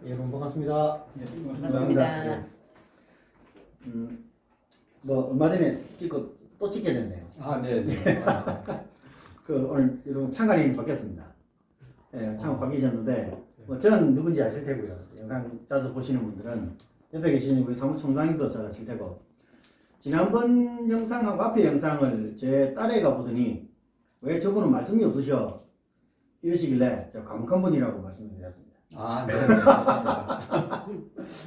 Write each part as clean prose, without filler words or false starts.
여러분 반갑습니다. 반갑습니다. 뭐 얼마 전에 찍고 또 찍게 됐네요. 네. 오늘 여러분 창관이 바뀌었습니다. 창관 바뀌셨는데 뭐 저는 누군지 아실 테고요. 영상 자주 보시는 분들은 옆에 계시는 우리 사무총장님도 잘 아실 테고, 지난번 영상하고 앞에 영상을 제 딸애가 보더니 왜 저분은 말씀이 없으셔 이러시길래 제가 과묵한 분이라고 말씀을 드렸습니다. 네.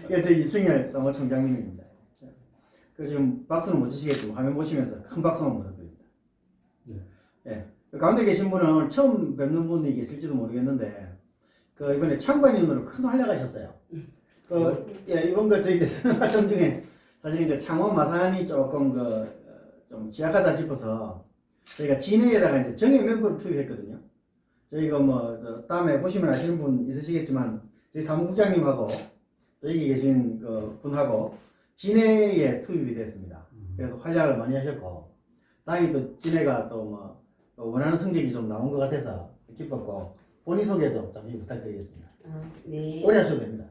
이게 저 이충열 사무총장님입니다. 지금 박수는 못 치시겠지만 화면 보시면서 큰 박수만 부탁드립니다. 그 가운데 계신 분은 오늘 처음 뵙는 분이 계실지도 모르겠는데 이번에 창관인으로 큰 활약하셨어요. 이번 저희 대선 활동 중에 사실 창원 마산이 조금 좀 취약하다 싶어서 저희가 진해에다가 이제 정예 멤버를 투입했거든요. 저희가 다음에 보시면 아시는 분 있으시겠지만 저희 사무국장님하고 여기 계신 분하고 진해에 투입이 됐습니다. 그래서 활약을 많이 하셨고, 다행히 또 진해가 또 원하는 성적이 좀 나온 것 같아서 기뻤고, 본인 소개 좀 잠시 부탁드리겠습니다. 네. 오래 하셔도 됩니다.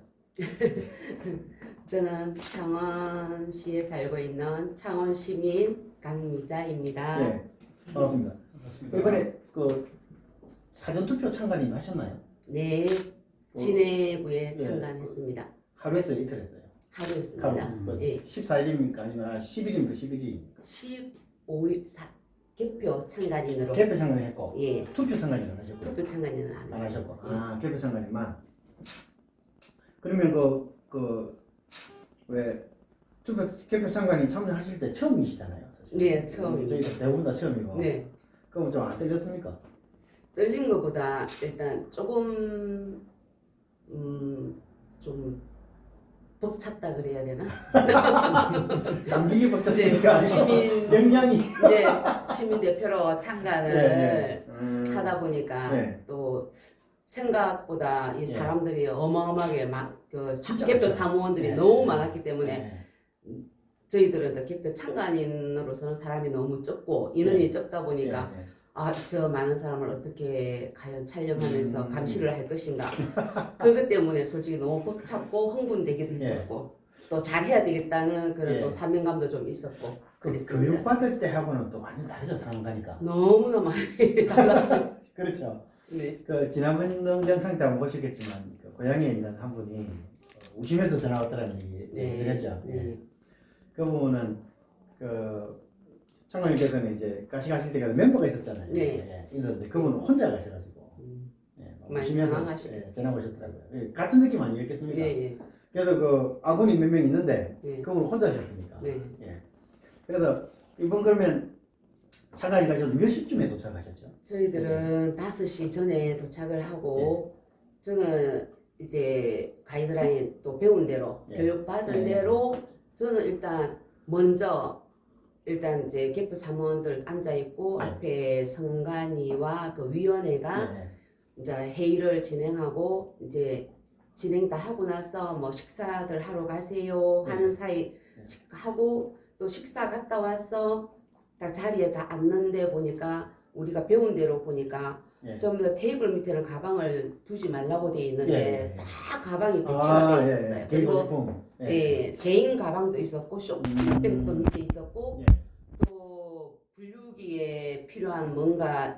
저는 창원시에 살고 있는 창원시민 강미자입니다. 네, 반갑습니다. 이번에 사전투표 참관인 하셨나요? 네, 진해구에 참관했습니다. 하루 했어요? 이틀 했어요? 하루 했습니다. 네. 14일입니까? 아니면 10일입니까? 11일입니까? 15일 개표 참관인으로. 개표 참관을 했고, 예. 투표 참관인은 하셨고, 투표 참관인은 안 안 했어요. 하셨고, 개표 참관인만. 그러면 왜 개표 참관인 참여하실 때 처음이시잖아요, 사실. 네, 처음입니다. 저희가 대부분 다 처음이고. 네. 그럼 좀 안 떨렸습니까? 떨린 것보다 일단 조금 좀 벅찼다 그래야 되나? 남기기 벅찼으니까. 네, 시민 영향이. 이제 시민 대표로 참관을 하다 보니까 네. 또 생각보다 이 사람들이 어마어마하게 진짜 개표 많죠. 사무원들이 네. 너무 많았기 때문에 네. 저희들은 또 개표 참관인으로서는 사람이 너무 적고 인원이 네. 적다 보니까 네. 저 많은 사람을 어떻게 과연 촬영하면서 감시를 할 것인가. 그것 때문에 솔직히 너무 벅찼고 흥분되기도 했었고 또 잘해야 되겠다는 그런 또 사명감도 좀 있었고 그랬습니다. 교육받을 때 하고는 또 완전 다르죠, 상황가니까. 너무나 많이 달랐어요. 그렇죠. 네. 지난번 영상 때 한번 보셨겠지만 고향에 있는 한 분이 우시면서 전화 왔다는 얘기 드렸죠. 네. 그 부분은 창원님께서는 이제 가실 때가 멤버가 있었잖아요. 네. 있는데 그분은 혼자 가셔가지고 많이 우시면서 당황하시고. 전화 오셨더라고요. 같은 느낌 아니었겠습니까? 네. 그래서 아군이 몇 명 있는데 네. 그분은 혼자 하셨으니까. 네. 그래서 이번 그러면 창관이 가셔서 몇 시쯤에 도착하셨죠? 저희들은 5시 전에 도착을 하고 저는 이제 가이드라인 또 배운 대로 교육받은 대로 저는 일단 이제 개표 사무원들 앉아 있고 앞에 성관이와 위원회가 이제 회의를 진행하고 이제 진행 다 하고 나서 식사들 하러 가세요 하는 사이 하고 또 식사 갔다 와서 다 자리에 다 앉는데 보니까 우리가 배운 대로 보니까 전부 다 테이블 밑에는 가방을 두지 말라고 돼 있는데 다 가방이 배치가 돼 있었어요. 그리고 개인 가방도 있었고 쇼핑백도 밑에 있었고 또 분류기에 필요한 뭔가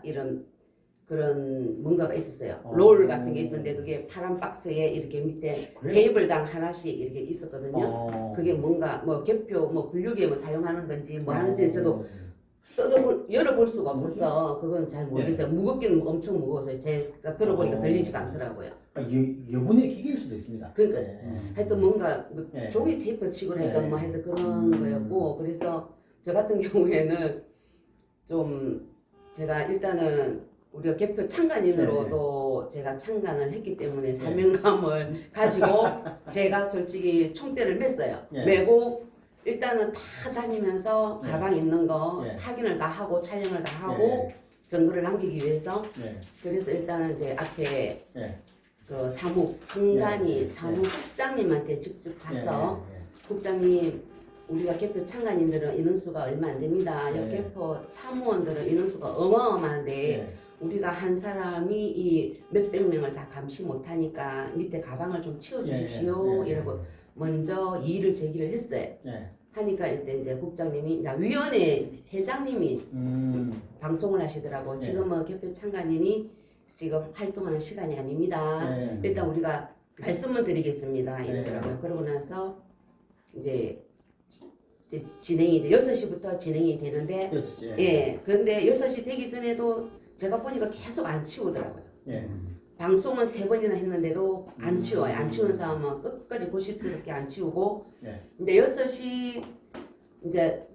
그런 뭔가가 있었어요. 롤 같은 게 있었는데 그게 파란 박스에 이렇게 밑에 테이블당 하나씩 이렇게 있었거든요. 그게 뭔가 개표 분류기에 사용하는 건지 하는지 저도 열어볼 수가 없어서 그건 잘 모르겠어요. 무겁기는 엄청 무거워서 제가 들어보니까 들리지가 않더라고요. 여분의 기계일 수도 있습니다. 그러니까 하여튼 뭔가 종이 테이프 식으로 했던 하여튼 그런 거였고, 그래서 저 같은 경우에는 좀 제가 일단은 우리가 개표 참관인으로도 제가 참관을 했기 때문에 사명감을 가지고 제가 솔직히 총대를 맸어요. 메고 일단은 다 다니면서 가방 있는 거 확인을 다 하고 촬영을 다 하고 증거를 남기기 위해서 그래서 일단은 이제 앞에 사무국장님한테 직접 가서 국장님 우리가 개표 참관인들은 인원수가 얼마 안 됩니다. 개표 사무원들은 인원수가 어마어마한데 우리가 한 사람이 이 몇백 명을 다 감시 못하니까 밑에 가방을 좀 치워주십시오. 이러고 먼저 이의를 제기를 했어요. 하니까 이때 이제 국장님이 이제 위원회 회장님이 방송을 하시더라고. 지금은 개표 참관인이 지금 활동하는 시간이 아닙니다. 일단 우리가 말씀을 드리겠습니다. 이러더라고요. 그러고 나서 이제 진행이 이제 6시부터 진행이 되는데 그런데 6시 되기 전에도 제가 보니까 계속 안 치우더라고요. 방송은 3번이나 했는데도 안 치워요. 안 치우는 사람은 끝까지 고집스럽게 안 치우고 근데 6시 이제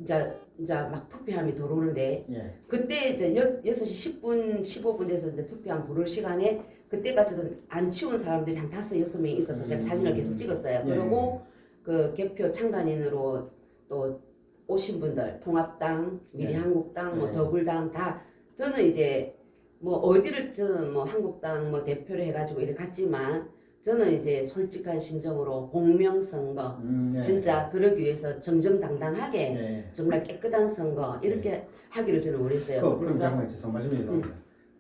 막 투표함이 들어오는데 그때 이제 6시 10분 15분 돼서 이제 투표함 들어올 시간에 그때까지도 안 치운 사람들이 한 5-6명이 있어서 제가 사진을 계속 찍었어요. 그리고 그 개표 참관인으로 또 오신 분들 통합당, 미래한국당, 뭐 더불당 다 저는 이제 뭐 어디를 저는 뭐 한국당 뭐 대표를 해가지고 이렇게 갔지만 저는 이제 솔직한 심정으로 공명선거 진짜 그러기 위해서 정정당당하게 정말 깨끗한 선거 이렇게 하기를 저는 원했어요. 그럼 잠깐만 죄송 말씀드립니다.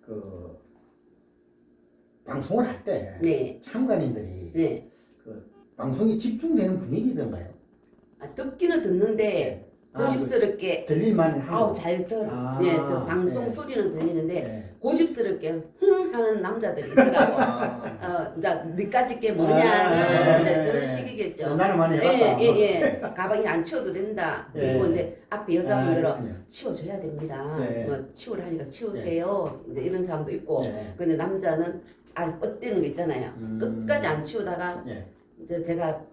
그 방송을 할 때 참관인들이 그 방송이 집중되는 분위기던가요? 듣기는 듣는데 고집스럽게 들릴만 하고 잘 들어. 또 방송 소리는 들리는데 고집스럽게 하는 남자들이 있더라고. 이제 니까짓 게 뭐냐 이제 그런 식이겠죠. 나는 많이 해봤다. 가방이 안 치워도 된다. 그리고 이제 앞에 여자분들은 치워줘야 됩니다. 뭐 치우라 하니까 치우세요. 이제 이런 사람도 있고. 근데 남자는 아주 뻗대는 게 있잖아요. 끝까지 안 치우다가 이제 제가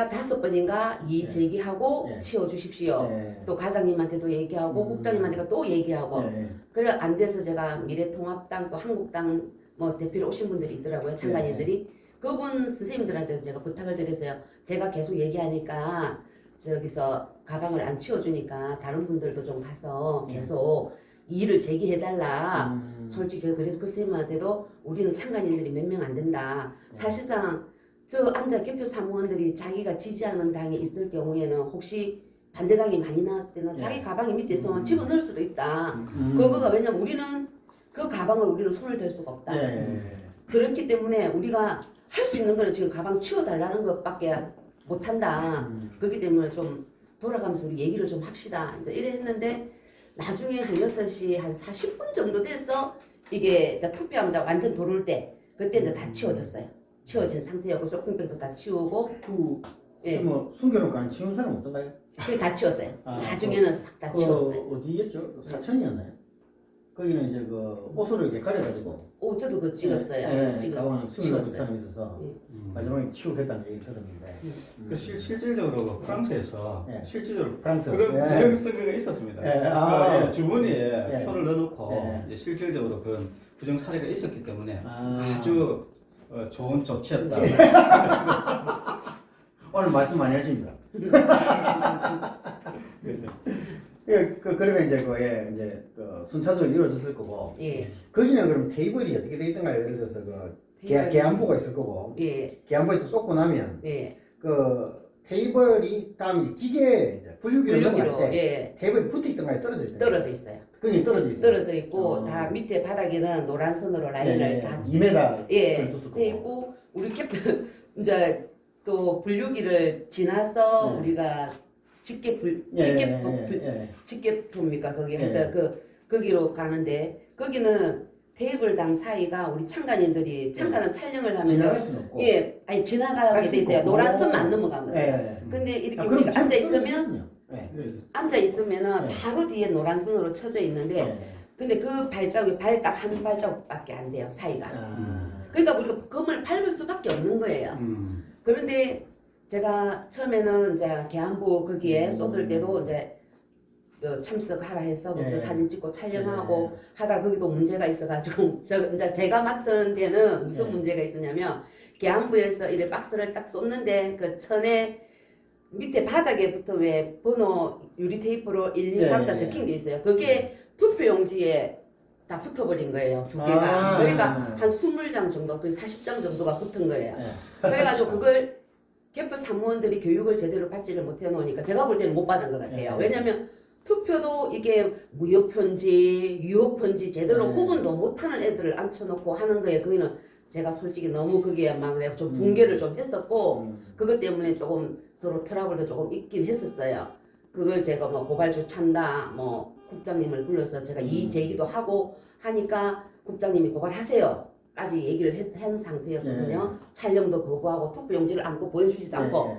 5번인가 이의 제기하고 치워주십시오. 또 과장님한테도 얘기하고 국장님한테 또 얘기하고 그래 안 돼서 제가 미래통합당 또 한국당 뭐 대표로 오신 분들이 있더라고요. 참관인들이 그분 선생님들한테도 제가 부탁을 드렸어요. 제가 계속 얘기하니까 저기서 가방을 안 치워주니까 다른 분들도 좀 가서 계속 이의를 제기해달라. 솔직히 제가 그래서 그 선생님한테도 우리는 참관인들이 몇 명 안 된다. 사실상 저 앉아 개표 사무원들이 자기가 지지하는 당에 있을 경우에는 혹시 반대당이 많이 나왔을 때는 자기 가방이 밑에 있으면 집어넣을 수도 있다. 그거가 왜냐면 우리는 그 가방을 우리는 손을 댈 수가 없다. 그렇기 때문에 우리가 할 수 있는 거는 지금 가방 치워달라는 것밖에 못한다. 그렇기 때문에 좀 돌아가면서 우리 얘기를 좀 합시다. 이제 이래 했는데 나중에 한 6시 한 40분 정도 돼서 이게 투표함 완전 들어올 때 그때 이제 다 치워졌어요. 치워진 상태였고 쏙공백도 다 치우고 뭐 숨겨놓고 안 치운 사람 어떤가요? 그게 다 치웠어요. 나중에는 싹 다 치웠어요. 어디였죠? 사천이었나요? 거기는 이제 그 옷으로 이렇게 가려가지고 저도 그거 찍었어요. 가방을 숨겨놓고 사람이 있어서 마지막에 치우겠다는 얘기를 들었는데 실질적으로 프랑스에서 실질적으로 프랑스 그런 부정선거가 있었습니다. 주머니에 표를 넣어놓고 이제 실질적으로 그런 부정 사례가 있었기 때문에 아주 좋은 조치였다. 오늘 말씀 많이 하십니다. 그러면 이제 이제 순차적으로 이루어졌을 거고. 거기는 그럼 테이블이 어떻게 돼 있던가요? 예를 들어서 계안보가 있을 거고. 계안보에서 쏟고 나면 그 테이블이 다음 기계 분류기를 넣을 때 테이블이 붙어 있던가요? 떨어져 있던가요? 떨어져 있어요. 그게 떨어져 있어요. 떨어져 있고 다 밑에 바닥에는 노란 선으로 라인을 다 2m 돼 있고 우리 캡틴 이제 또 분류기를 지나서 우리가 집게품입니까 거기 하여튼 거기로 가는데 거기는 테이블당 사이가 우리 참관인들이 참관을 촬영을 하면서 지나갈 수는 없고 지나가게 돼 있어요. 노란 선만 넘어가면 돼요. 근데 이렇게 우리가 앉아 있으면은 바로 뒤에 노란 선으로 쳐져 있는데 근데 그 발자국이 딱 한 발자국밖에 안 돼요 사이가. 그러니까 우리가 검을 밟을 수밖에 없는 거예요. 그런데 제가 처음에는 이제 계안부 거기에 쏟을 때도 이제 참석하라 해서 먼저 사진 찍고 촬영하고 하다 거기도 문제가 있어가지고 이제 제가 맡은 데는 무슨 문제가 있었냐면 계안부에서 이래 박스를 딱 쏟는데 그 천에 밑에 바닥에부터 왜 번호 유리 테이프로 1, 2, 3, 4 적힌 게 있어요. 그게 투표용지에 다 붙어버린 거예요. 두 개가. 그러니까 한 20장 정도, 거의 40장 정도가 붙은 거예요. 그래가지고 그걸 개표 사무원들이 교육을 제대로 받지를 못해 놓으니까 제가 볼 때는 못 받은 것 같아요. 왜냐면 투표도 이게 무효표인지 유효표인지 제대로 네. 구분도 못하는 애들을 앉혀놓고 하는 거에 거기는 제가 솔직히 너무 거기에 막 내가 좀 붕괴를 좀 했었고 그것 때문에 조금 서로 트러블도 조금 있긴 했었어요. 그걸 제가 뭐 고발 조치한다 뭐 국장님을 불러서 제가 이의 제기도 하고 하니까 국장님이 고발하세요 까지 얘기를 한 상태였거든요. 촬영도 거부하고 투표용지를 안고 보여주지도 않고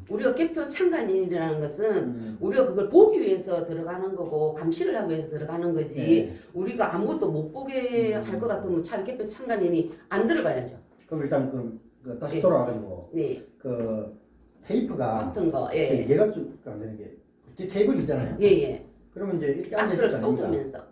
우리가 개표 참관인이라는 것은 우리가 그걸 보기 위해서 들어가는 거고 감시를 하기 위해서 들어가는 거지 우리가 아무것도 못 보게 할 것 같으면 차라리 개표 참관인이 안 들어가야죠. 그럼 일단 그 다시 돌아와가지고 그 테이프가 같은 거 얘가 좀 안 되는 게 테이블 있잖아요. 예예. 그러면 이제 이렇게 박스를 앉아있을 거 아닙니까? 쏟으면서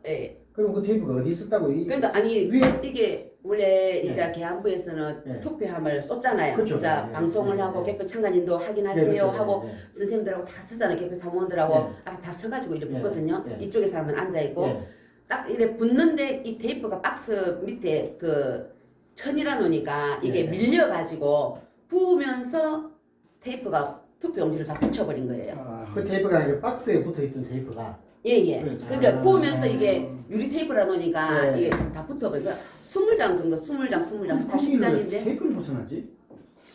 그럼 그 테이프가 어디 있었다고? 그러니까 아니 위에 이게 원래 이제 계안부에서는 투표함을 쏟잖아요. 그렇죠. 자 방송을 하고 개표 참관인도 확인하세요 그렇죠. 하고 선생님들하고 다 쓰잖아요. 개표 사무원들하고 다 써가지고 이렇게 붙거든요. 이쪽에 사람은 앉아 있고 딱 이래 붙는데 이 테이프가 박스 밑에 그 천이라 놓으니까 이게 밀려가지고 부으면서 테이프가 투표용지를 다 붙여버린 거예요. 그 테이프가 아니라 박스에 붙어있던 테이프가 예예. 그렇죠. 그러니까 부으면서 이게 유리 테이프라 놓으니까 네. 이게 다 붙어버린 거야. 20장 정도, 20장, 40장인데 테이프를 벗어나지?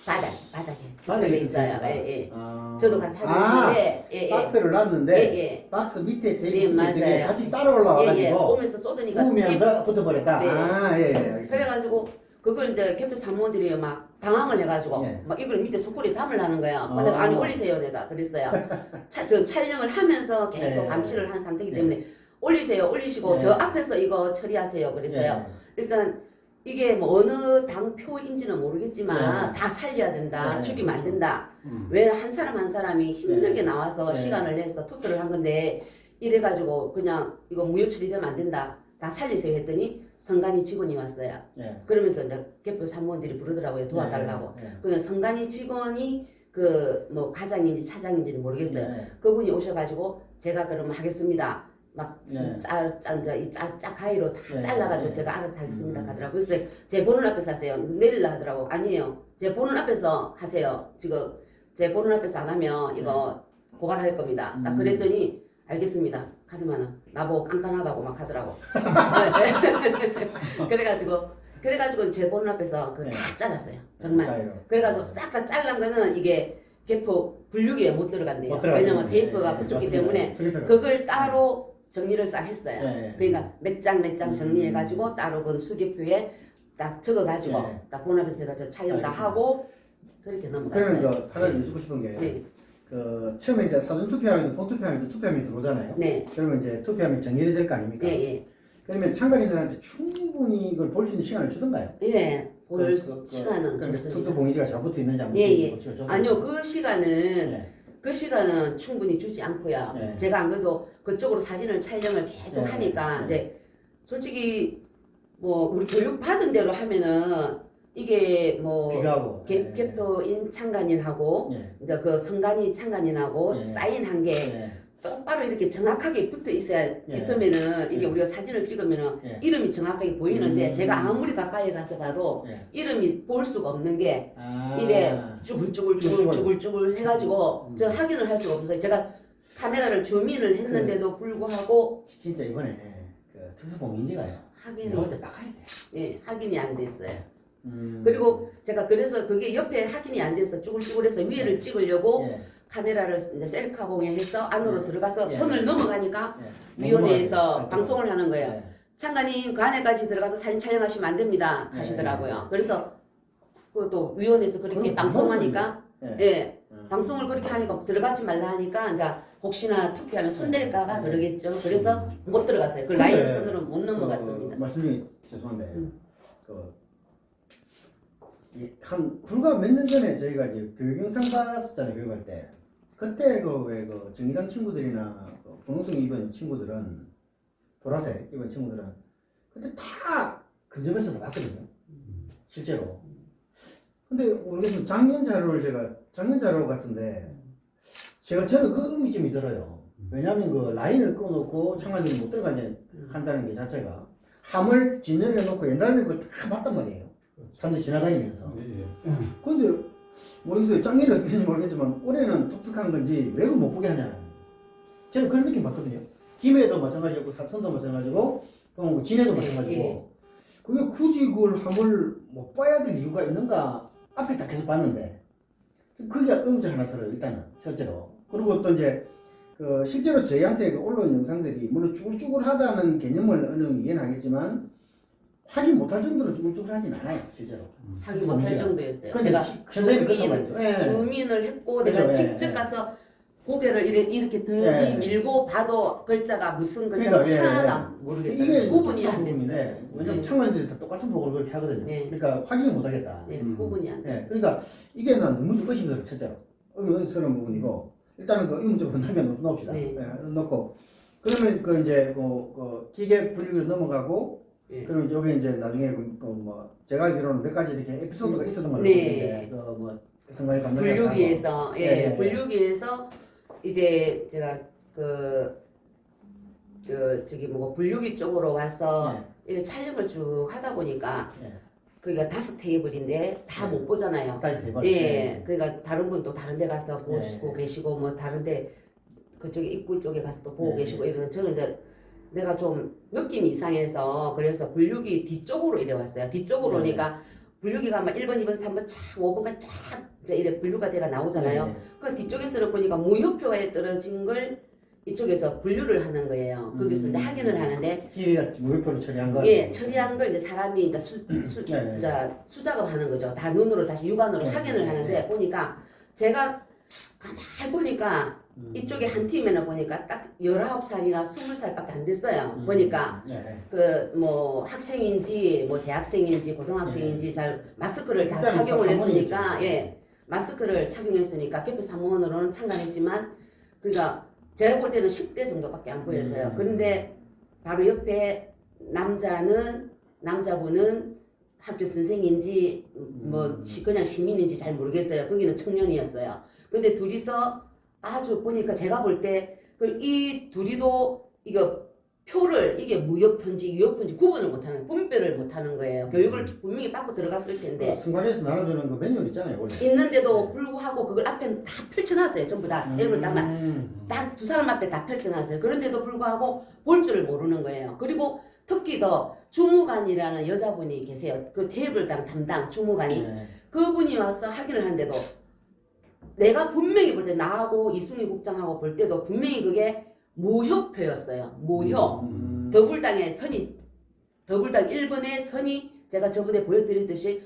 바닥에 바닥에 붙어져 있어요. 테이프가? 예. 아. 저도 가서 사진인데 예. 박스를 놨는데 예. 박스 밑에 테이프 예, 붙어있던 게 맞아요. 같이 따라 올라와가지고 예. 오면서 쏟으니까 부으면서 붙어버렸다. 네. 아, 예. 알겠습니다. 그래가지고 그걸 이제 개표 사무원들이 막 당황을 해가지고 예. 막 이걸 밑에 속골이 담으려는 거야. 내가 아니 올리세요 내가 그랬어요. 저 촬영을 하면서 계속 예. 감시를 한 상태이기 때문에 올리세요 올리시고 예. 저 앞에서 이거 처리하세요 그랬어요. 일단 이게 뭐 어느 당 표인지는 모르겠지만 다 살려야 된다. 죽이면 안 된다. 왜 한 사람 한 사람이 힘들게 나와서 시간을 내서 투표를 한 건데 이래가지고 그냥 이거 무효 처리되면 안 된다. 다 살리세요 했더니 선관위 직원이 왔어요. 그러면서 이제 개표 사무원들이 부르더라고요. 도와달라고. 그냥 선관위 직원이 그 뭐 과장인지 차장인지는 모르겠어요. 그분이 오셔가지고 제가 그러면 하겠습니다. 막 짝 가위로 다 잘라가지고 제가 알아서 하겠습니다 하더라고요. 그래서 제 보는 앞에서 하세요. 내릴라 하더라고. 아니에요. 제 보는 앞에서 하세요. 지금 제 보는 앞에서 안 하면 이거 고발할 겁니다. 딱 그랬더니 알겠습니다. 카드만은 나보고 깐깐하다고 막 하더라고. 그래가지고 제 보는 앞에서 그 다 잘랐어요. 정말. 그래가지고 싹 다 잘란 거는 이게 개표 분류기에 못 들어간대요. 왜냐면 테이프가 붙었기 때문에 그걸 따로 정리를 싹 했어요. 그러니까 몇 장 정리해가지고 따로 그 수개표에 딱 적어가지고 딱 보는 앞에서 제가 저 촬영 다 하고 그렇게 넘어갔어요. 그러면 하나 여쭙고 싶은 게 그 처음에 이제 사전 투표하면 본 투표하면 투표함이 들어오잖아요. 그러면 이제 투표함이 정리가 될 거 아닙니까? 그러면 참관인들한테 충분히 이걸 볼 수 있는 시간을 주던가요? 볼 시간은 줬습니다. 투표 봉지가 잘 붙어 있는지 안 붙어 있는지 아니요, 그 시간은 충분히 주지 않고요. 제가 안 그래도 그쪽으로 사진을 촬영을 계속 하니까 이제 솔직히 뭐 우리 교육 받은 대로 하면은 이게 뭐 비교하고 개표인 참관인하고 이제 그 선관위 참관인하고 사인한 게 똑바로 이렇게 정확하게 붙어 있으면은 이게 우리가 사진을 찍으면은 이름이 정확하게 보이는데 제가 아무리 가까이 가서 봐도 이름이 볼 수가 없는 게 이래 쭈글쭈글 해가지고 저 확인을 할 수가 없어서 제가 카메라를 줌인을 했는데도 불구하고 진짜 이번에 그 특수봉인지가요. 확인이 안 됐어요. 그리고 제가 그래서 그게 옆에 확인이 안 돼서 쭈글쭈글해서 위에를 찍으려고 카메라를 이제 셀카봉에 해서 안으로 들어가서 선을 넘어가니까 위원회에서 방송을 하는 거예요. 참관인 그 안에까지 들어가서 사진 촬영하시면 안 됩니다 하시더라고요. 그래서 그것도 위원회에서 그렇게 방송하니까 방송을 그렇게 하니까 들어가지 말라 하니까 이제 혹시나 투표하면 손댈까봐 그러겠죠. 그래서 못 들어갔어요. 그 라인 선으로 못 넘어갔습니다. 말씀이 죄송한데 한 불과 몇 년 전에 저희가 이제 교육 영상 봤었잖아요. 교육할 때 그때 그 정의당 친구들이나 분홍성 입은 친구들은 보라색 입은 친구들은 그때 다 근접해서 봤거든요. 실제로. 근데 모르겠어요. 작년 자료 같은데 저는 그 의미점이 들어요. 왜냐하면 그 라인을 끊어놓고 참관인이 못 들어가냐 한다는 게 자체가 함을 진열해 놓고 옛날에는 그거 다 봤단 말이에요. 사람들이 지나다니면서. 근데 모르겠어요. 작년에 어떻게 했는지 모르겠지만 올해는 독특한 건지 왜 못 보게 하냐. 저는 그런 느낌 받거든요. 김해도 마찬가지고 사천도 마찬가지고 또 진해도 마찬가지고 예. 그게 굳이 그걸 함을 못 봐야 될 이유가 있는가 앞에 다 계속 봤는데 그게 의문점 하나 들어요. 일단은 첫째로. 그리고 또 이제 그 실제로 저희한테 그 올라온 영상들이 물론 쭈글쭈글하다는 개념을 어느 정도 이해는 하겠지만 확인 못할 정도로 쭈글쭈글하진 않아요. 실제로. 하기 못할 정도였어요. 근데 제가 현장이 그렇단 말이죠. 예. 주민을 했고 그렇죠. 내가 예, 직접 예. 가서 고개를 이렇게 들이 예. 밀고 봐도 글자가 무슨 글자가 그러니까, 예, 하나도 모르겠다. 구분이 안 됐어요. 왜냐면 네. 청원들이 다 똑같은 보고를 그렇게 하거든요. 네. 그러니까 확인을 못 하겠다. 네, 구분이 안 예, 됐어요. 그러니까 이게 난 너무 의심스러워 첫째로 의문스러운 부분이고 일단은 그 의문적으로 남겨놓읍시다. 네. 예, 놓고 그러면 그 이제 그 기계 분류기로 넘어가고 예. 그러면 여기 이제 나중에 뭐 제가 알기로는 몇 가지 이렇게 에피소드가 있었던 걸로 네. 알고 그뭐 선관위 감독 분류기에서 예, 예. 분류기에서 이제 제가 저기 뭐 분류기 쪽으로 와서 이렇게 촬영을 쭉 하다 보니까 예. 거기가 5테이블인데 다 못 보잖아요. 다시 대박. 예, 그러니까 다른 분도 다른 데 가서 예. 보시고 계시고 뭐 다른 데 그쪽에 입구 쪽에 가서 또 보고 예. 계시고 이래서 저는 이제 내가 좀 느낌이 이상해서 그래서 분류기 뒤쪽으로 이래 왔어요. 뒤쪽으로 예. 오니까 분류기가 막 1번, 2번, 3번 쫙 5번까지 쫙 이제 이래 분류가 돼가 나오잖아요. 예. 그 뒤쪽에서는 보니까 무효표에 떨어진 걸 이쪽에서 분류를 하는 거예요. 거기서 이제 확인을 하는데 기계가 무효표로 처리한 거. 예, 처리한 걸 이제 사람이 이제 예. 이제 수작업하는 거죠. 다 눈으로 다시 육안으로 예. 확인을 하는데 보니까 제가 가만히 보니까 이쪽에 한 팀에는 보니까 딱 19살이나 20살밖에 안 됐어요. 보니까 예. 그 뭐 학생인지 뭐 대학생인지 고등학생인지 잘 마스크를 다 일단은 착용을 했으니까 사모님이죠. 예 마스크를 착용했으니까 개표 사무원으로는 참관했지만 그러니까 제가 볼 때는 10대 정도밖에 안 보였어요. 그런데 바로 옆에 남자분은 학교 선생인지 뭐 그냥 시민인지 잘 모르겠어요. 거기는 청년이었어요. 근데 둘이서 아주 보니까 제가 볼 때 이 둘이도 이거 표를 이게 무효표인지 유효표인지 구분을 못하는 분별을 못하는 거예요. 교육을 분명히 받고 들어갔을 텐데 순간에서 나눠주는 그 매뉴얼 있잖아요 원래. 있는데도 불구하고 그걸 앞에 다 펼쳐놨어요. 전부 다 앱을 딱만 다 두 사람 앞에 다 펼쳐놨어요. 그런데도 불구하고 볼 줄을 모르는 거예요. 그리고 특히 더 주무관이라는 여자분이 계세요. 그 테이블당 담당 주무관이 그분이 와서 확인을 하는데도 내가 분명히 볼 때 나하고 이순희 국장하고 볼 때도 분명히 그게 무효표였어요. 무효. 더불당의 선이 더불당 1번의 선이 제가 저번에 보여드렸듯이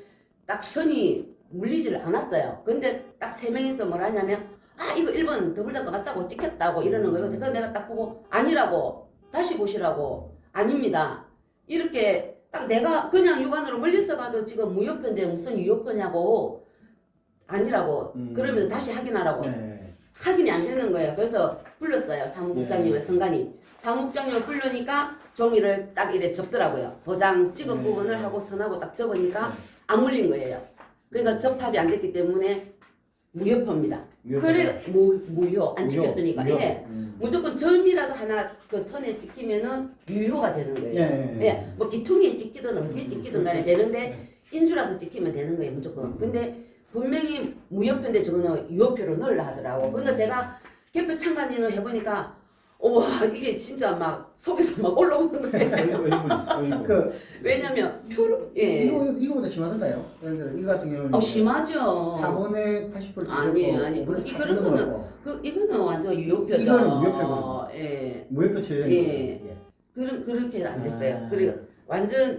딱 선이 물리지를 않았어요. 근데 딱 3명이서 뭘 하냐면 아 이거 1번 더불당 거 맞다고 찍혔다고 이러는 거예요. 그래서 내가 딱 보고 아니라고 다시 보시라고 아닙니다. 이렇게 딱 내가 그냥 육안으로 멀리서 봐도 지금 무효표인데 무슨 유효표냐고 아니라고 그러면서 다시 확인하라고 확인이 안 되는 거예요. 그래서 불렀어요. 사무국장님을 선관위. 사무국장님을 부르니까 종이를 딱 이래 접더라고요. 도장 찍은 부분을 하고 선하고 딱 접으니까 안 물린 거예요. 그러니까 접합이 안 됐기 때문에 무효표입니다. 그래 무효 안 찍혔으니까 예. 무조건 점이라도 하나 그 선에 찍히면은 유효가 되는 거예요. 예. 뭐 기퉁이에 찍히든 어디에 찍히든 간에 되는데 인주라도 찍히면 되는 거예요. 무조건. 근데 분명히 무효표인데 저거는 유효표로 넣으려 하더라고. 그러니까 제가 개표 참관인을 해보니까 와 이게 진짜 막 속에서 막 올라오는 거예요. 왜냐면 표로 예. 이거보다 심하던가요? 이거 같은 경우는 심하죠. 4번에 80% 아니 이거는 완전 유효표죠. 이거는 무효표거든요. 예. 무효표 처리된 예. 그렇게 안 됐어요. 그리고 완전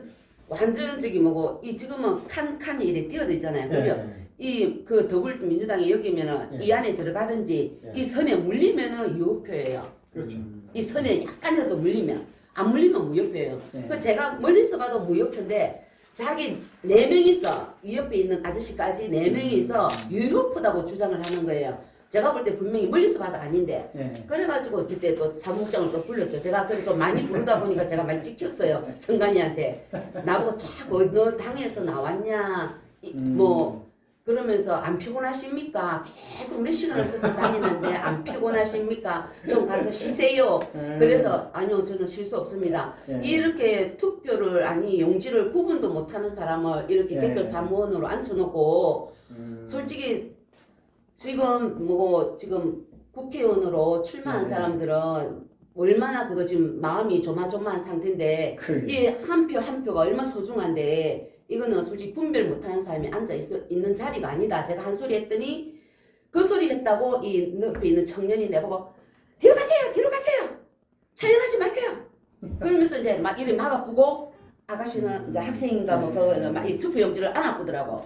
저기 뭐고 이 지금은 칸이 이렇게 띄어져 있잖아요. 그죠? 이 그 더불민주당이 여기면은 이 안에 들어가든지 이 선에 물리면은 유효표예요. 그렇죠. 이 선에 약간이라도 물리면 안 물리면 무효표예요. 그 제가 멀리서 봐도 무효표인데 자기 4명이서 이 옆에 있는 아저씨까지 4명이서 유효표다고 주장을 하는 거예요. 제가 볼 때 분명히 멀리서 봐도 아닌데 그래가지고 그때 또 사무국장을 또 불렀죠. 제가 그래서 좀 많이 부르다 보니까 제가 많이 찍혔어요. 선관위한테 나보고 자꾸 너 당에서 나왔냐 뭐 그러면서 안 피곤하십니까? 계속 몇 시간을 써서 다니는데 안 피곤하십니까? 좀 가서 쉬세요. 그래서 아니요 저는 쉴 수 없습니다. 이렇게 투표를 용지를 구분도 못하는 사람을 이렇게 개표 사무원으로 앉혀놓고 솔직히 지금 국회의원으로 출마한 네. 사람들은 얼마나 그거 지금 마음이 조마조마한 상태인데 이 한 표 한 표가 얼마나 소중한데 이거는 솔직히 분별 못하는 사람이 있는 자리가 아니다. 제가 한 소리 했더니 그 소리 했다고 이 옆에 있는 청년이 내보고 뒤로 가세요, 뒤로 가세요, 촬영하지 마세요. 그러면서 이제 막 이를 막아보고 아가씨는 이제 학생인가 뭐 그 투표용지를 안 아프더라고.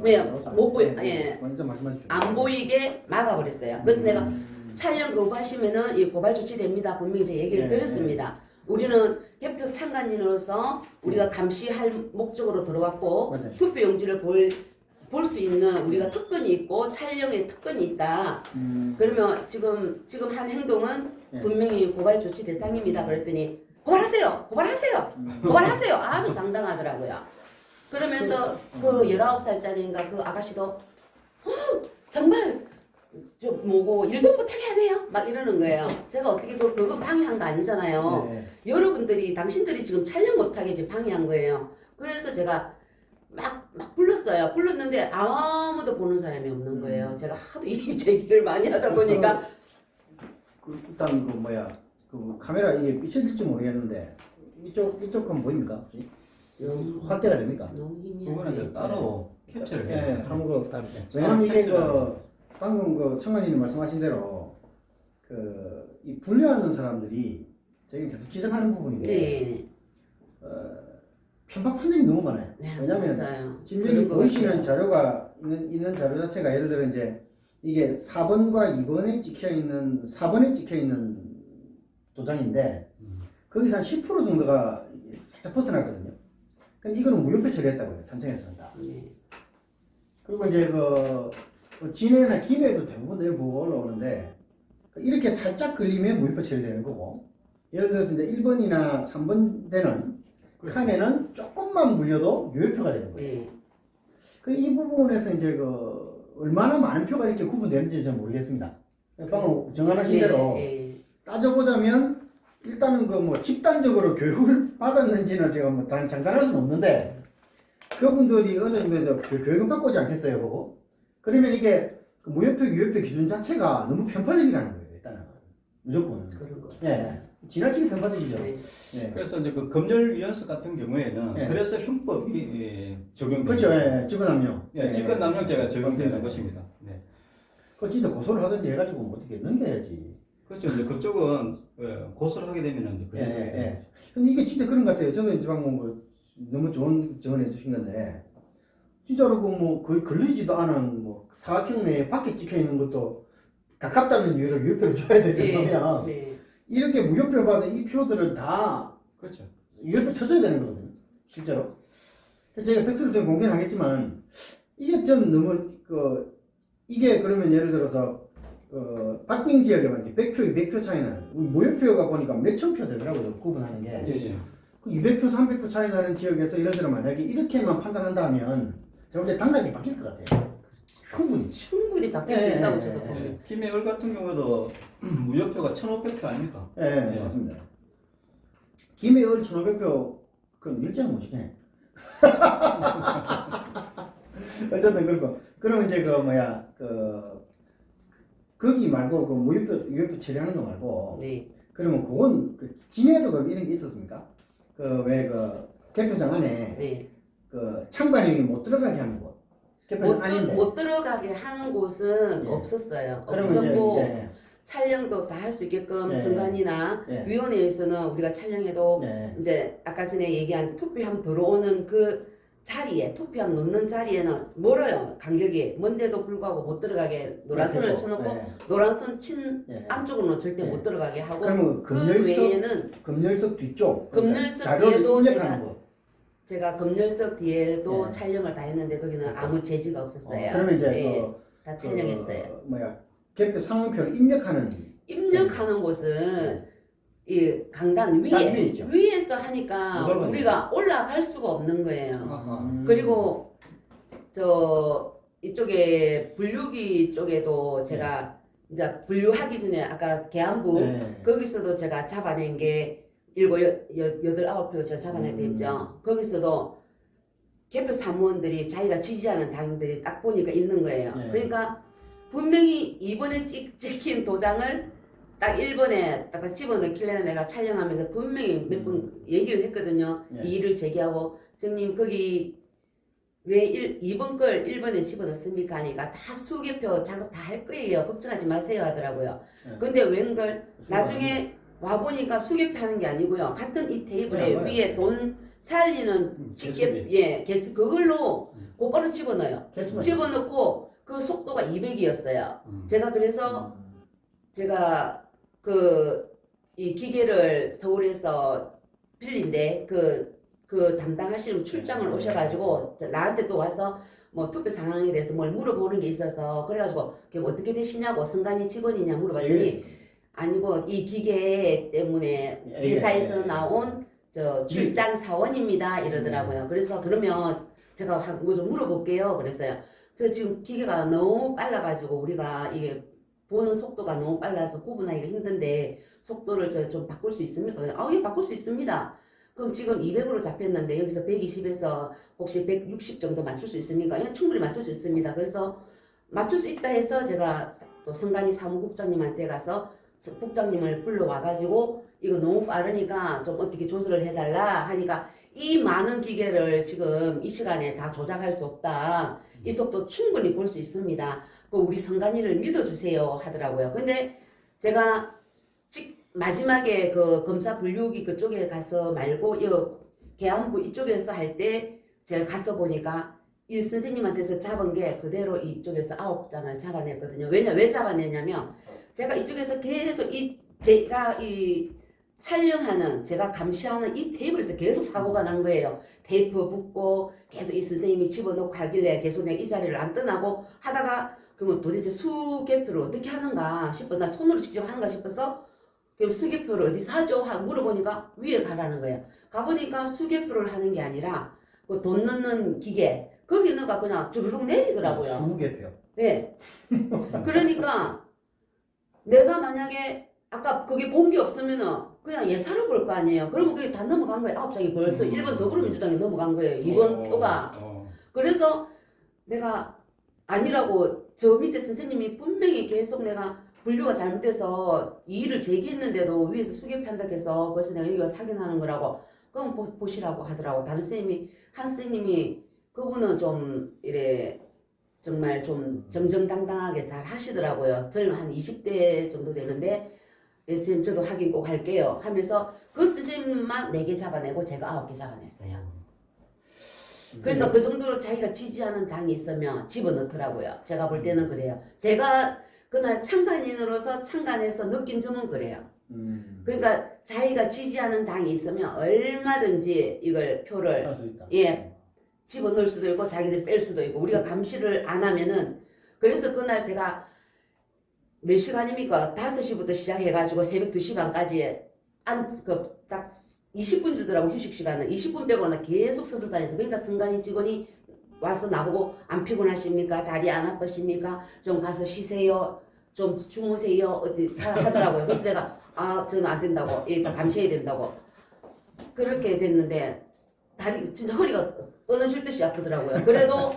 왜 못 보여? 예. 먼저 말씀하십시오. 안 보이게 막아버렸어요. 그래서 내가 촬영 거부하시면은 이 고발 조치됩니다. 분명히 제 얘기를 드렸습니다. 우리는 대표 참관인으로서 우리가 감시할 목적으로 들어왔고 맞아요. 투표용지를 볼 수 있는 우리가 특권이 있고 촬영에 특권이 있다. 그러면 지금 한 행동은 분명히 고발 조치 대상입니다. 그랬더니 고발하세요, 고발하세요, 고발하세요. 아주 당당하더라고요. 그러면서 그 19살짜리인가 그 아가씨도 정말 좀 뭐고 일도 못하게 하네요. 막 이러는 거예요. 제가 어떻게 그거 방해한 거 아니잖아요. 네. 여러분들이 당신들이 지금 촬영 못하게 지금 방해한 거예요. 그래서 제가 막 불렀어요. 불렀는데 아무도 보는 사람이 없는 거예요. 제가 하도 이 제기를 많이 하다 보니까 일단 그 뭐야 그 카메라 이게 비춰질지 모르겠는데 이쪽 건 보입니까? 혹시? 확대가 됩니까? 너무 힘이 그거는 이제 따로 캡처를 예, 해요. 한거 따로. 왜냐면 이게 그 방금 그 청관님 말씀하신 대로 그 이 분류하는 사람들이 저희 계속 지적하는 부분인데 네. 편파 판정이 너무 많아요. 네, 왜냐면 맞아요. 지금 여기 그런 것 보이시는 같아요. 자료가 있는 자료 자체가 예를 들어 이제 이게 4번과 2번에 찍혀 있는 4번에 찍혀 있는 도장인데 거기서 한 10% 정도가 살짝 벗어났거든요. 그러니까 이거는 무효표 처리했다고요. 산청에서는 다. 네. 그리고 이제 그 진해나 김해도 대부분 내일 보고 올라오는데 이렇게 살짝 걸리면 무효표 처리되는 거고 예를 들어서 이제 1번이나 3번 되는 칸에는 조금만 물려도 유효표가 되는 거예요. 네. 이 부분에서 이제 얼마나 많은 표가 이렇게 구분되는지 저는 모르겠습니다. 방금 정언하신 대로 네. 따져보자면 일단은 뭐 집단적으로 교육을 받았는지는 제가 뭐 장담할 수는 없는데 그분들이 어느 정도 교육은 받고 오지 않겠어요, 보고? 그러면 이게 무효표, 유효표 기준 자체가 너무 편파적이라는 거예요, 일단은. 무조건. 그런 거. 예. 지나치게 편파적이죠. 네. 예. 그래서 이제 그 검열위원서 같은 경우에는 예. 그래서 형법이 적용되는 그렇죠, 거죠. 예. 직권남용. 예, 직권남용죄가 적용되는 맞습니다. 것입니다. 네. 그거 진짜 고소를 하든지 해가지고 뭐 어떻게 넘겨야지. 그렇죠. 이제 그쪽은 고소를 하게 되면 이제 예, 예. 근데 이게 진짜 그런 것 같아요. 저도 이제 방금 뭐 너무 좋은 증언해 주신 건데, 진짜로 거의 걸리지도 않은 사각형 내에 밖에 찍혀 있는 것도 가깝다는 이유로 유효표를 줘야 될 정도면, 네. 이렇게 무효표 받은 이 표들은 다 그렇죠. 유효표 쳐줘야 되는 거거든요. 실제로. 제가 팩스를 좀 공개는 하겠지만, 이게 좀 너무, 이게 그러면 예를 들어서, 박빙 지역에만 100표, 200표 차이 나는, 무효표가 보니까 몇천 표 되더라고요, 구분하는 게. 예, 예. 그 200표, 300표 차이 나는 지역에서 예를 들어 만약에 이렇게만 판단한다 하면, 제가 볼 때 당락이 바뀔 것 같아요. 충분히 바뀔 수 있다고 저도 봅니다. 예. 김해을 같은 경우도 무효표가 1,500표 아닙니까? 예, 예. 맞습니다. 김해을 1,500표, 그건 일자는 못 시키네. 어쨌든 그렇고. 그러면 이제 거기 말고 무효표 처리하는 거 말고. 네. 그러면 그건, 진해도 그럼 이런 게 있었습니까? 개표장 안에, 네. 참관인이 못 들어가게 하는 곳. 개표장 아닌데. 못 들어가게 하는 곳은 예. 없었어요. 그러면 없었고 이제, 촬영도 다 할 수 있게끔 예. 순간이나 예. 위원회에서는 우리가 촬영해도 예. 이제 아까 전에 얘기한 투표함 들어오는 그 자리에 투표함 놓는 자리에는 멀어요. 간격이 먼데도 불구하고 못 들어가게 노란선을 쳐놓고 예. 노란선 친 예. 안쪽으로는 절대 예. 못 들어가게 하고 그러면 그 외에는 금열석 뒤쪽. 금열석 자료를 뒤에도 입력하는 곳. 제가 검열석 뒤에도 예. 촬영을 다 했는데 거기는 아무 제지가 없었어요. 그러면 이제 예, 다 촬영했어요. 개표 상황표를 입력하는 입력하는 곳은 이 강단 단 위에 있죠. 위에서 하니까 못 올라가요. 우리가 올라갈 수가 없는 거예요. 아하. 그리고 이쪽에 분류기 쪽에도 제가 이제 분류하기 전에 아까 계안부 네. 거기서도 제가 잡아낸 게 9표 제가 잡아내게 됐죠. 거기서도 개표 사무원들이 자기가 지지하는 당들이 딱 보니까 있는 거예요. 네. 그러니까 분명히 이번에 찍힌 도장을 딱 1번에 딱 집어넣기려면 내가 촬영하면서 분명히 몇 번 얘기를 했거든요. 예. 이 일을 제기하고 선생님 거기 왜 2번 걸 1번에 집어넣습니까? 하니까 다 수개표 작업 다 할 거예요. 걱정하지 마세요 하더라고요. 예. 근데 웬걸 나중에 와보니까 수개표 하는 게 아니고요. 같은 이 테이블에 네, 위에 돈 살리는 집게 예 개수 그걸로 곧바로 집어넣어요. 개수만 집어넣고 그 속도가 200이었어요. 제가 그래서 제가 이 기계를 서울에서 빌린데 그 담당하시는 출장을 오셔가지고 나한테 또 와서 뭐 투표 상황에 대해서 뭘 물어보는 게 있어서 그래가지고 그게 뭐 어떻게 되시냐고 선관위 직원이냐 물어봤더니 아니고 이 기계 때문에 회사에서 나온 저 출장 사원입니다 이러더라고요. 그래서 그러면 제가 뭐 좀 물어볼게요. 그랬어요. 저 지금 기계가 너무 빨라가지고 우리가 이게 보는 속도가 너무 빨라서 구분하기가 힘든데 속도를 저 좀 바꿀 수 있습니까? 예, 바꿀 수 있습니다. 그럼 지금 200으로 잡혔는데 여기서 120에서 혹시 160 정도 맞출 수 있습니까? 예, 충분히 맞출 수 있습니다. 그래서 맞출 수 있다 해서 제가 또 선관위 사무국장님한테 가서 국장님을 불러와가지고 이거 너무 빠르니까 좀 어떻게 조절을 해달라 하니까 이 많은 기계를 지금 이 시간에 다 조작할 수 없다. 이 속도 충분히 볼 수 있습니다. 우리 선관위를 믿어주세요 하더라고요. 근데 제가 마지막에 그 검사 분류기 그쪽에 가서 말고 이 계안부 이쪽에서 할 때 제가 가서 보니까 이 선생님한테서 잡은 게 그대로 이쪽에서 9장을 잡아냈거든요. 왜 잡아냈냐면 제가 이쪽에서 계속 제가 촬영하는 제가 감시하는 이 테이블에서 계속 사고가 난 거예요. 테이프 붙고 계속 이 선생님이 집어넣고 하길래 계속 내가 이 자리를 안 떠나고 하다가 그러면 도대체 수개표를 어떻게 하는가 싶어 나 손으로 직접 하는가 싶어서 그럼 수개표를 어디 사죠? 하고 물어보니까 위에 가라는 거예요. 가보니까 수개표를 하는 게 아니라 그 돈 넣는 기계 거기 넣어가 그냥 주르륵 내리더라고요. 수개표. 네. 그러니까 내가 만약에 아까 거기 본 게 없으면은 그냥 예사로 볼 거 아니에요. 그러면 그게 다 넘어간 거예요. 9장이 벌써 1번 더불어민주당에 넘어간 거예요. 2번 표가. 그래서 내가 아니라고 저 밑에 선생님이 분명히 계속 내가 분류가 잘못돼서 이 일을 제기했는데도 위에서 수개편다고 해서 벌써 내가 여기가 사견하는 거라고 그럼 보시라고 하더라고. 다른 선생님이 한 선생님이 그분은 좀 이래 정말 좀 정정당당하게 잘 하시더라고요. 저는 한 20대 정도 되는데 선생님 저도 확인 꼭 할게요 하면서 그 선생님만 4개 잡아내고 제가 9개 잡아냈어요. 그러니까 그 정도로 자기가 지지하는 당이 있으면 집어넣더라고요. 제가 볼 때는 그래요. 제가 그날 참관인으로서 참관해서 느낀 점은 그래요. 그러니까 자기가 지지하는 당이 있으면 얼마든지 이걸 표를 할 수 있다. 예 집어넣을 수도 있고 자기들 뺄 수도 있고 우리가 감시를 안 하면은 그래서 그날 제가 몇 시간입니까? 5시부터 시작해가지고 새벽 2시 반까지 딱 20분 주더라고 휴식 시간은 20분 빼고는 계속 서서 다녔어. 그러니까 선관위 직원이 와서 나보고 안 피곤하십니까? 다리 안 아프십니까? 좀 가서 쉬세요. 좀 주무세요. 어디 하더라고요. 그래서 내가 저는 안 된다고. 일단 감시해야 된다고. 그렇게 됐는데 다리 진짜 허리가 끊어질 듯이 아프더라고요. 그래도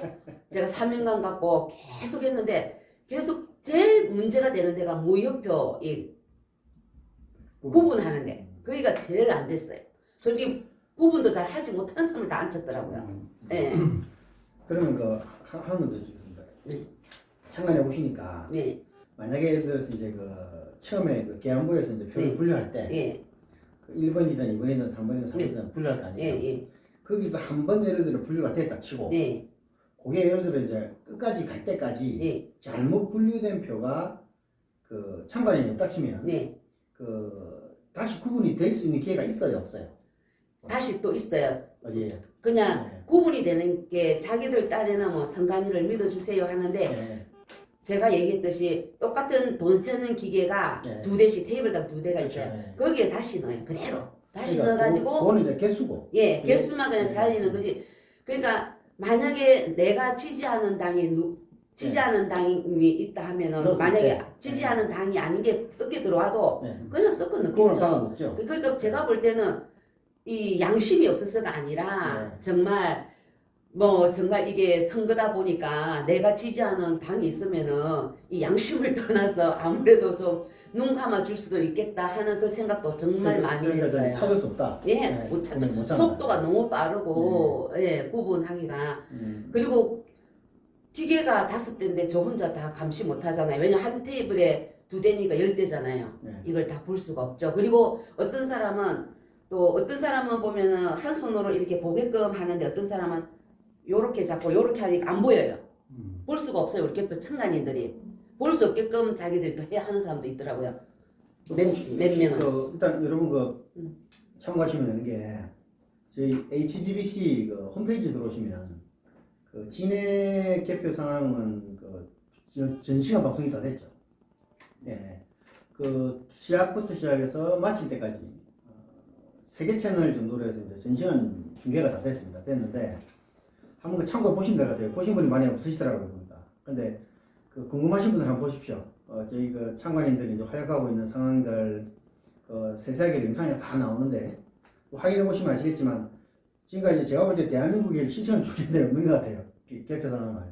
제가 3년간 갖고 계속 했는데 계속 제일 문제가 되는 데가 무효표 구분하는데 거기가 제일 안 됐어요. 솔직히 구분도 잘 하지 못하는 사람을 다 앉혔더라고요. 네. 그러면 하나 더 주겠습니다. 네. 참관해 보시니까 네. 만약에 예를 들어서 이제 처음에 계안부에서 이제 표를 네. 분류할 때 예. 1번이든 2번이든 3번이든 3번이든 분류할 거 아니에요. 예. 거기서 한 번 예를 들어 분류가 됐다 치고 예. 그게 예를 들어 이제 끝까지 갈 때까지 예. 잘못 분류된 표가 참관인이 없다 치면 네. 다시 구분이 될 수 있는 기회가 있어요, 없어요? 다시 또 있어요. 어디에요? 그냥 네. 구분이 되는 게 자기들 딴에는 뭐 선관위를 믿어주세요 하는데 네. 제가 얘기했듯이 똑같은 돈 세는 기계가 네. 2대씩 테이블당 2대가 있어요. 네. 거기에 다시 넣어요. 그대로. 다시 그러니까 넣어가지고 그거는 이제 개수고. 예, 개수만 그냥 네. 살리는 거지. 그러니까 만약에 내가 지지하는 당이 지지하는 당이 있다 하면은 넣었을 만약에 때. 지지하는 당이 아닌 게 섞여 들어와도 네. 그냥 섞어 그거는 넣겠죠. 상관없죠. 그러니까 제가 볼 때는 이 양심이 없어서가 아니라 네. 정말 뭐 정말 이게 선거다 보니까 내가 지지하는 당이 있으면은 이 양심을 떠나서 아무래도 좀 눈 감아 줄 수도 있겠다 하는 그 생각도 정말 많이 했어요. 찾을 수 없다. 예, 네, 못 찾죠. 못 찾아. 속도가 너무 빠르고 예, 구분하기가 그리고 기계가 5대인데 저 혼자 다 감시 못 하잖아요. 왜냐면 한 테이블에 2대니까 10대잖아요. 네. 이걸 다 볼 수가 없죠. 그리고 어떤 사람은 보면은 한 손으로 이렇게 보게끔 하는데 어떤 사람은 요렇게 잡고 요렇게 하니까 안 보여요. 볼 수가 없어요. 우리 개표 청간인들이. 볼 수 없게끔 자기들이 또 해야 하는 사람도 있더라고요. 몇 명은. 일단 여러분 참고하시면 되는 게 저희 HGBC 홈페이지 들어오시면 진해 개표 상황은 전시간 방송이 다 됐죠. 네. 시작부터 시작해서 마칠 때까지 3개 채널 정도로 해서 이제 전시간 중계가 다 됐는데 한번 참고해 보시면 될 것 같아요. 보신 분이 많이 없으시더라고요, 보니까. 근데 궁금하신 분들 한번 보십시오. 저희 참관인들이 이제 활약하고 있는 상황들 세세하게 영상이 다 나오는데 확인해 보시면 아시겠지만 지금까지 제가 볼 때 대한민국에 시청 중계들이 없는 것 같아요. 개표 상황을.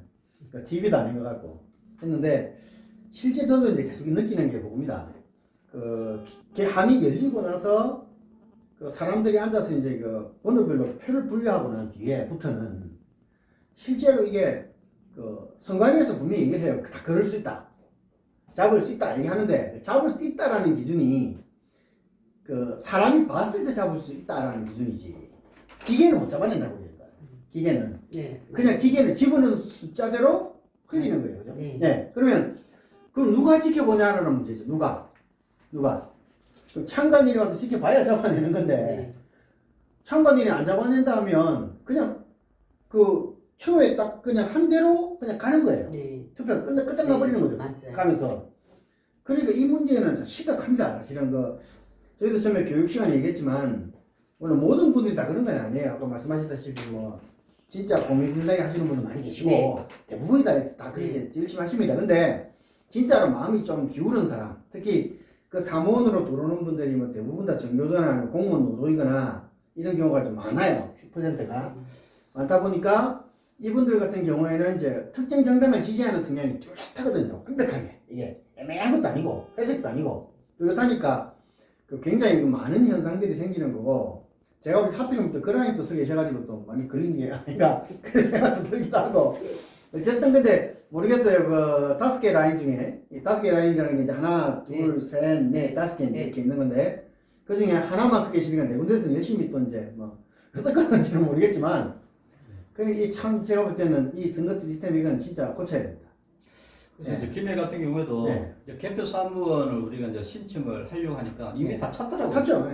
TV도 아닌 것 같고 했는데 실제 저도 이제 계속 느끼는 게 그겁니다. 함이 열리고 나서 사람들이 앉아서 이제 번호별로 표를 분류하고 난 뒤에부터는 실제로 이게 선관위에서 분명히 얘기를 해요. 다 걸을 수 있다. 잡을 수 있다. 얘기하는데 잡을 수 있다라는 기준이 사람이 봤을 때 잡을 수 있다라는 기준이지. 기계는 못 잡아낸다고 얘기해요. 기계는. 네. 그냥 기계는 집어넣은 숫자대로 흘리는 거예요. 그죠? 네. 네. 그러면 그럼 누가 지켜보냐라는 문제죠. 누가? 참관인이 와서 지켜봐야 잡아내는 건데 네. 참관인이 안 잡아낸다 하면 그냥 처음에 딱 그냥 한 대로 그냥 가는 거예요. 네. 투표가 끝장나버리는 거죠. 맞아요. 가면서. 그러니까 이 문제는 심각합니다. 사실은 저희도 처음에 교육 시간에 얘기했지만 물론 모든 분들이 다 그런 건 아니에요. 아까 말씀하셨다시피 진짜 고민분당에 하시는 분도 많이 계시고 네. 대부분이 다 그렇게 열심히 하십니다. 근데 진짜로 마음이 좀 기울은 사람, 특히 사무원으로 들어오는 분들이 대부분 다 정교조나 공무원 노조이거나 이런 경우가 좀 많아요. %가 많다 보니까 이분들 같은 경우에는 이제 특정 정당을 지지하는 성향이 뚜렷하거든요. 완벽하게. 이게 애매한 것도 아니고 회색도 아니고 뚜렷하니까 굉장히 많은 현상들이 생기는 거고 제가 볼 때 하필이면 또 그라인 또 서 계셔가지고 또 많이 걸린 게 아닌가 그런 생각도 들기도 하고 어쨌든 근데 모르겠어요. 5개 라인 중에 이 5개 라인이라는 게 이제 하나, 둘, 셋, 넷, 5개 이렇게 있는 건데 그 중에 하나만 서 계시니까 네 군데서 열심히 또 이제 어떤 건지는 모르겠지만 그러니까 참 제가 볼 때는 이 선거 시스템 이건 진짜 고쳐야 됩니다. 그래서 이제 김해 같은 경우에도 이제 개표 사무원을 우리가 이제 신청을 하려고 하니까 이미 다 찼더라고요. 탔죠.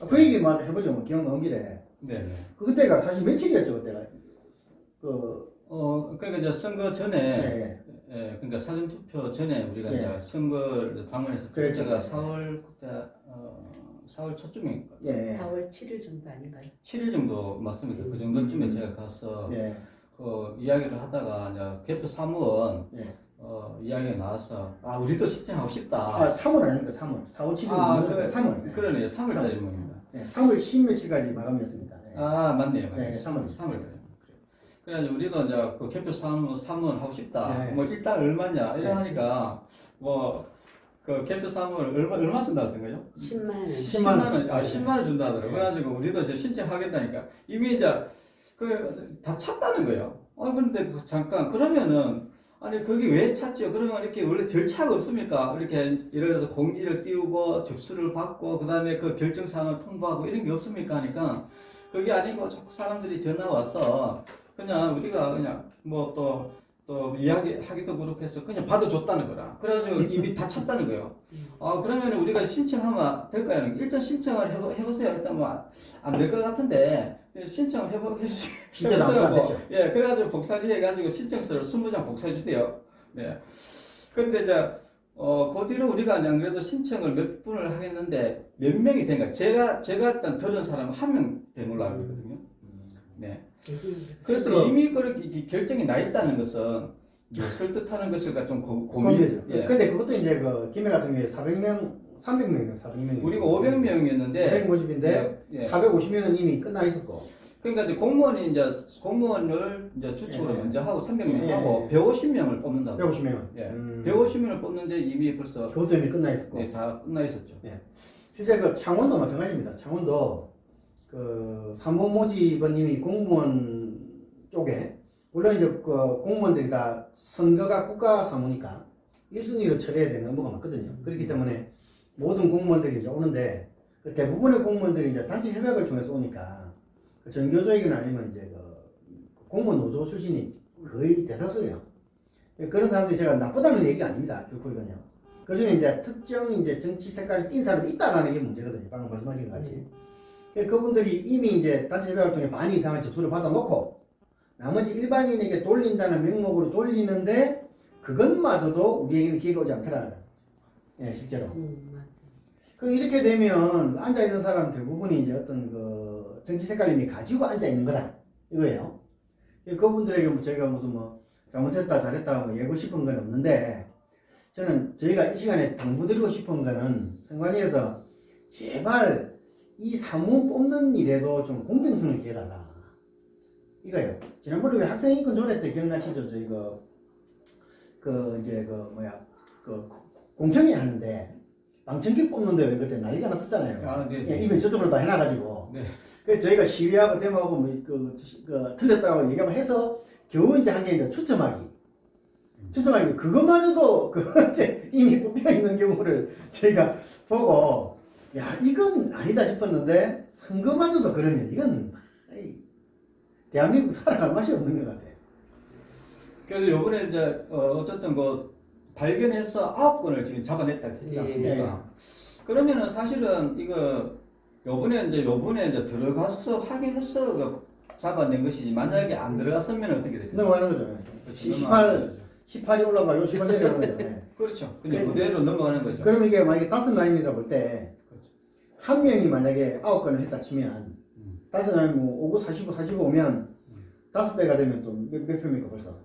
그 얘기 맞아 해보죠. 기억 나온 길에. 네. 그때가 사실 며칠이었죠 그때가. 그러니까 이제 선거 전에, 그러니까 사전 투표 전에 우리가 이제 선거를 방문해서 그때가 4월 그때 4월 초쯤인가. 4월 7일 정도 아닌가요? 7일 정도 맞습니다. 그 정도쯤에 제가 가서 이야기를 하다가 이제 개표 사무원 이야기가 나와서 우리도 신청하고 싶다. 3월 아닙니까? 3월. 4월 7일. 그래, 3월. 그러네요. 3월 달입니다. 3월 10 며칠까지 마감이었습니다. 맞네요. 네, 3월. 3월. 그래가지고 우리도 이제 그 개표 사무원 하고 싶다. 네. 일단 얼마냐 이래 하니까 그 개표 사무원 얼마 준다 하던가요? 10만 원. 10만 원. 10만 원 준다 하더라고요. 그래가지고 우리도 이제 신청하겠다니까 이미 이제 다 찼다는 거예요. 그런데 잠깐 그러면은 거기 왜 찼죠? 그러면 이렇게 원래 절차가 없습니까? 이렇게 예를 들어서 공지를 띄우고 접수를 받고 그 다음에 그 결정사항을 통보하고 이런 게 없습니까? 하니까 그게 아니고 자꾸 사람들이 전화 와서 그냥 우리가 그냥 또 이야기하기도 그렇게 해서 그냥 받아줬다는 거라. 그래가지고 이미 다 찼다는 거예요. 그러면 우리가 신청하면 될까요? 일단 신청을 해보세요. 일단 안 될 것 같은데 신청을 해주세요. 진짜 안 됐죠. 그래가지고 복사지 해가지고 신청서를 20장 복사해주대요. 네. 그런데 이제 그 뒤로 우리가 안 그래도 신청을 몇 분을 하겠는데 몇 명이 된가? 제가 일단 들은 사람은 1명 된 걸로 알고 있거든요. 네. 그래서 이미 그렇게 결정이 나 있다는 것은 무엇을 뜻하는 것일까 좀 고민이죠. 근데 그것도 이제 김해 같은 경우에 300명이요. 400명. 우리가 500명이었는데 500 모집인데 450명은 이미 끝나 있었고. 그러니까 이제 공무원을 이제 주축으로 예. 먼저 하고 300명하고 예. 150명을 뽑는다고. 150명은. 예. 150명을 뽑는데 이미 벌써 그것도 이미 끝나 있었고. 네, 다 끝나 있었죠. 실제 그 창원도 마찬가지입니다. 창원도 그 사무 모집은 이미 공무원 쪽에 물론 이제 그 공무원들이 다 선거가 국가 사무니까 1순위로 처리해야 되는 업무가 많거든요. 그렇기 때문에 모든 공무원들이 이제 오는데 그 대부분의 공무원들이 이제 단체 협약을 통해서 오니까 그 정교조직이나 아니면 이제 그 공무원 노조 출신이 거의 대다수예요. 그런 사람들이 제가 나쁘다는 얘기가 아닙니다. 결코 이건요. 그 중에 이제 특정 이제 정치 색깔을 띈 사람이 있다라는 게 문제거든요. 방금 말씀하신 것 같이. 그분들이 이미 이제 단체 협약을 통해 반 이상의 접수를 받아놓고 나머지 일반인에게 돌린다는 명목으로 돌리는데 그것마저도 우리에게는 기회가 오지 않더라. 예, 실제로. 맞아요. 그럼 이렇게 되면 앉아있는 사람 대부분이 이제 어떤 그 정치 색깔을 이미 가지고 앉아있는 거다. 이거예요. 그분들에게 뭐 저희가 무슨 뭐 잘못했다 잘했다 뭐 예고 싶은 건 없는데 저는 저희가 이 시간에 당부드리고 싶은 거는 선관위에서 제발 이 사무 뽑는 일에도 좀 공정성을 기해달라. 이거예요. 지난번에 왜 학생인권 조례 때 기억나시죠? 저희 이제 공청회 하는데 방청객 뽑는데 왜 그때 난리가 났었잖아요. 아, 네. 예, 이미 저쪽으로 다 해놔가지고. 네. 그래서 저희가 시위하고 데모하고 뭐 틀렸다고 얘기하고 해서 겨우 이제 한 게 이제 추첨하기 그것마저도 이제 이미 뽑혀 있는 경우를 저희가 보고 야 이건 아니다 싶었는데 선거마저도 그러면 이건 대한민국 살아갈 맛이 없는 것 같아. 그래서 요번에 이제 어쨌든 그 발견해서 9건을 지금 잡아냈다 했지 않습니까? 그러면은 사실은 이거 요번에 이제 들어가서 확인해서 그 잡아낸 것이지 만약에 안 들어갔으면 어떻게 되죠? 넘어가는 거죠. 18이 올라가요. 18 내려가는 거죠. 그렇죠. 근데 그대로 넘어가는 거죠. 그럼 이게 만약에 5라인이라 볼 때 한 명이 만약에 9건을 했다 치면 5라인 뭐 5, 45, 45 오면 5배가 되면 또 몇 표입니까 벌써?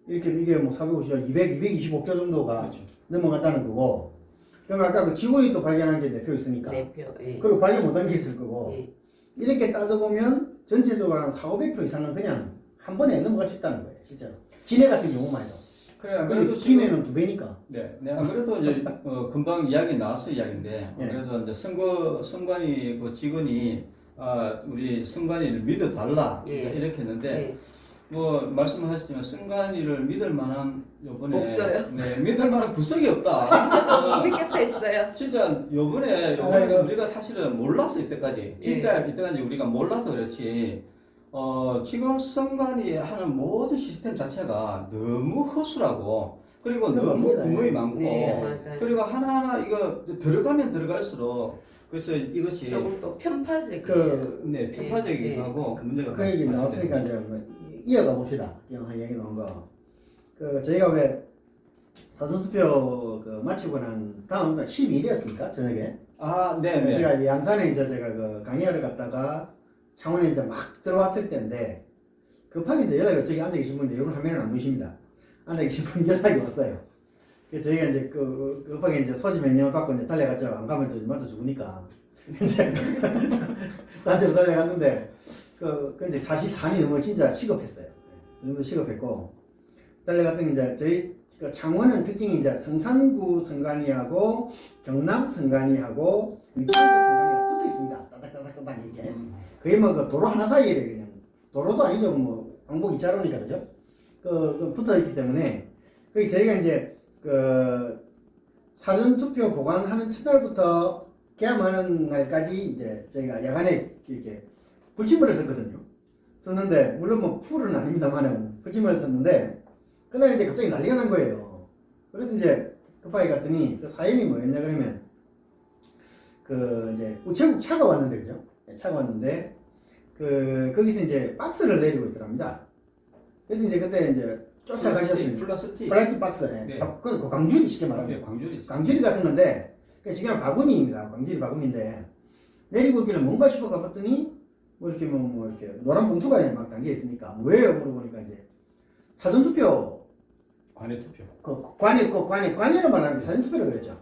이렇게 이게 뭐 450, 200, 225표 정도가 그렇죠. 넘어갔다는 거고. 그럼 아까 그 직원이 또 발견한 게 4표 있으니까. 4표. 예. 그리고 발견 못한 게 있을 거고. 예. 이렇게 따져보면 전체적으로 한 4, 500표 이상은 그냥 한 번에 넘어갈 수 있다는 거예요, 실제로. 진해 같은 경우만 해도. 그래, 그리고 김해는 2배니까. 네, 안 그래도 이제 금방 이야기 나왔어 이야기인데 그래도 이제 선관위 그 직원이 우리 선관위를 믿어달라 이렇게 했는데 뭐 말씀하셨지만 선관위를 믿을 만한 요번에 없어요. 네, 믿을 만한 구석이 없다. 못 믿겠다 했어요. 진짜 요번에 우리가 사실은 몰랐어 이때까지. 진짜 이때까지 우리가 몰라서 그렇지. 지금 선관위 하는 모든 시스템 자체가 너무 허술하고 그리고 너무 구멍이 많고 맞아요. 그리고 하나하나 이거 들어가면 들어갈수록 그래서 이것이 조금 또 편파적이에요. 편파적이기도 하고 문제가 그 얘기 나왔으니까 이제 이어가 봅시다. 한 얘기 나온 거. 저희가 왜 사전투표 마치고 난 다음 12일이었습니까? 저녁에. 네. 제가 양산에 이제 제가 강의하러 갔다가 창원에 이제 막 들어왔을 때인데 급하게 이제 연락이 저기 앉아 계신 분인데 여러분 화면은 안 보이십니다. 앉아 계신 분이 연락이 왔어요. 그래서 저희가 이제 급하게 이제 소지 명령을 받고 이제 달려갔죠. 안 가면 또 맞아 죽으니까 이제 단체로 달려갔는데 근데 사실 산이 너무 진짜 시급했어요. 너무 시급했고 달려갔더니 이제 저희 창원은 특징이 이제 성산구 선관위하고 경남 선관위하고 의창구 선관위가 붙어 있습니다. 따닥따닥따닥 이렇게. 거의 뭐 도로 하나 사이에 그냥 도로도 아니죠. 뭐 왕복 2차로니까 그죠? 붙어 있기 때문에 거기 저희가 이제 사전 투표 보관하는 첫날부터 개함하는 날까지 이제 저희가 야간에 이렇게 불침물을 썼거든요. 썼는데 물론 뭐 풀은 아닙니다만은 불침물을 썼는데 그날 이제 갑자기 난리가 난 거예요. 그래서 이제 급하게 갔더니 그 사연이 뭐였냐 그러면 이제 우체국 차가 왔는데 그죠? 차가 왔는데 거기서 이제 박스를 내리고 있더랍니다. 그래서 이제 그때 이제 쫓아가셨어요. 플라스틱 박스. 네. 그 광주리 쉽게 말하면. 네, 광주리. 광주리 같은 건데 지금 바구니입니다. 광주리 바구니인데 내리고 있길래 뭔가 싶어 가봤더니 뭐 이렇게 뭐 이렇게 노란 봉투가 막 담겨 있으니까 뭐예요? 물어보니까 이제 사전투표. 관외 투표. 관외로 말하는 게 사전투표라고 그랬죠.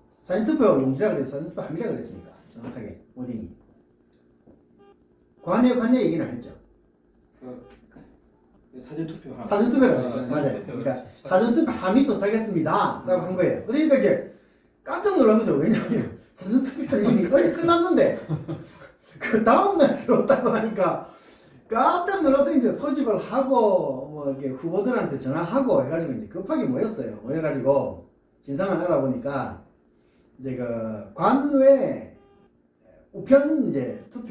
사전투표 용지라 그래서 사전투표 함이라 그랬습니까? 정확하게 오딘이. 관내 얘기는 안 했죠. 사전 투표 사전투표라고 했죠. 맞아요. 그러니까 사전투표 함이 도착했습니다. 라고 한 거예요. 그러니까 이제 깜짝 놀란 거죠. 왜냐하면 사전투표는 이미 거의 끝났는데 그 다음날 들어왔다고 하니까 깜짝 놀라서 이제 소집을 하고 뭐 이렇게 후보들한테 전화하고 해가지고 이제 급하게 모였어요. 모여가지고 진상을 알아보니까 이제 그 관외 우편 이제 투표